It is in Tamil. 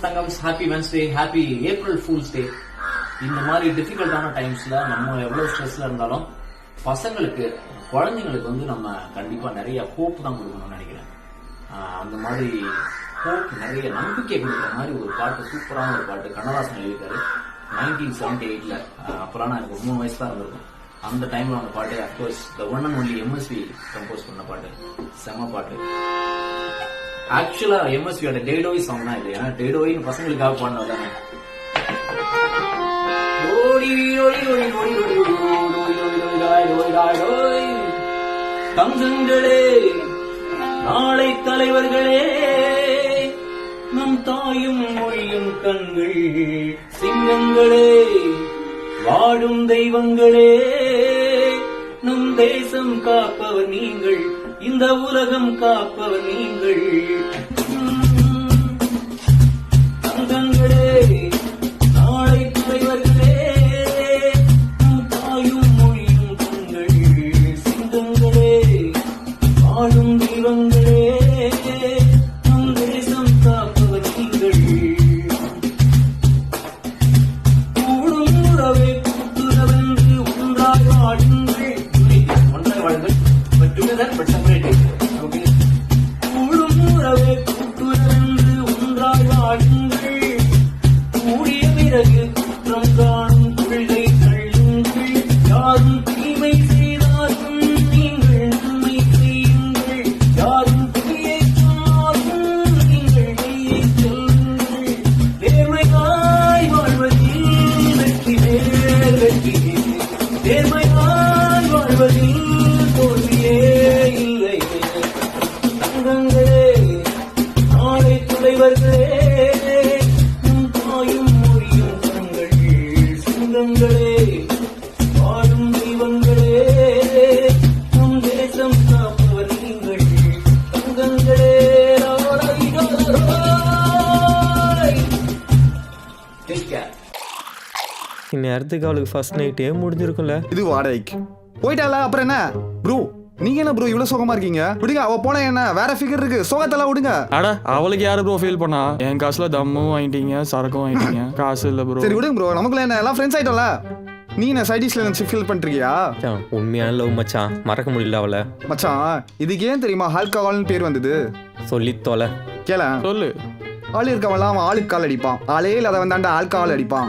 தங்கம்ஸ் happy Wednesday, happy April fools day. இந்த மாதிரி டிஃபிகல்ட்டான டைம்ஸ்ல நம்ம எவ்வளவு ஸ்ட்ரெஸ்ல இருந்தாலும் பசங்களுக்கு, குழந்தைங்களுக்கு வந்து நம்ம கண்டிப்பா நிறைய ஹோப் தான் கொடுக்கணும்னு நினைக்கிறேன். அந்த மாதிரி ஹோப், நிறைய நம்பிக்கை கொடுக்குற மாதிரி ஒரு பாட்டு, சூப்பரான ஒரு பாட்டு கண்ணதாசன் எழுதியிருக்காரு 1978ல. அப்பெல்லாம் நான் எனக்கு 3 வயசு தான் இருந்திருக்கும். அந்த டைம்ல அந்த பாட்டு of course the one and only MSV compose பண்ண பாட்டு, செம பாட்டு. ஆக்சுவலா எம்எஸ்வியோட டேடோய் சாங் தான் இது. ஏன்னா டேடோயின்னு பசங்களுக்காக பாடினது தானே. தங்கங்களே, நாளை தலைவர்களே, நம் தாயும் மொழியும் கண்கள், சிங்கங்களே, வாழும் தெய்வங்களே, நம் தேசம் காப்பவர் நீங்கள், இந்த உலகம் காப்பவர் நீங்கள். தங்கங்களே, நாளை தலைவர்களே, நம் தாயும் மொழியும் கண்கள், சிங்கங்களே, வாழும் தெய்வங்களே, நம் தேசம் காப்பவர் நீங்கள். கூடும் உறவே கூட்டுறவென்று ஒன்றாய் வாழுங்கள், ஒன்றாய் வாழுங்கள், but together but separated. Okay, கூடும் உறவே கூட்டுறவென்று ஒன்றாய் வாழுங்கள், கூடிய பிறகு குற்றம் காணும் கொள்கை தள்ளுங்கள், யாரும் தீமை செய்தாலும் நீங்கள் நன்மை செய்யுங்கள், யாரும் தீயை சொன்னாலும் நீங்கள் மெய்யை சொல்லுங்கள், நேர்மையாய் வாழ்வதில் வெற்றி வேர் வெற்றி, நேர்மையாய் வாழ்வதில் தோல்வியே இல்லை. தங்கங்களே, நாளை தலைவர்களே, நம் தாயும் மொழியும் கண்கள், சிங்கங்களே, வாழும் தெய்வங்களே, நம் தேசம் காப்பவர் நீங்கள். தங்கங்களே, டேக் கேர். இந்நேரத்துக்கு அவளுக்கு ஃபர்ஸ்ட் நைட்டே முடிஞ்சிருக்கும்ல. இது வாடகைக்கு போயிட்டால, அப்புறம் என்ன ப்ரோ? நீங்க என்ன ப்ரோ இவ்வளவு சோகமா இருக்கீங்க? விடுங்க, அவ போன என்ன வேற ஃபிகர் இருக்கு, சோகத்தெல்லாம் விடுங்க. அட அவளுக்கு யாரு ப்ரோ ஃபீல் பண்ணா? என் காசுல தம்மும் வாங்கிட்டீங்க, சரக்கும் வாங்கிட்டீங்க, காசு இல்ல ப்ரோ. சரி விடுங்க ப்ரோ, நமக்குள்ள என்ன எல்லாம் ஃப்ரெண்ட்ஸ் ஆயிட்டோம்ல. நீ என்ன சைடிஷ்ல நினைச்சு ஃபீல் பண்றியா? உண்மையான லவ் மச்சான், மறக்க முடியல அவளை. மச்சான், இதுக்கு ஏன் தெரியுமா ஆல்கஹால்னு பேர் வந்தது? சொல்லி தொலை. கேள, சொல்லு. ஆள் இருக்கவன்லாம் அவன் ஆளுக்கு கால் அடிப்பான், ஆளே இல்லாத வந்தாண்டா ஆல்கஹால் அடிப்பான்.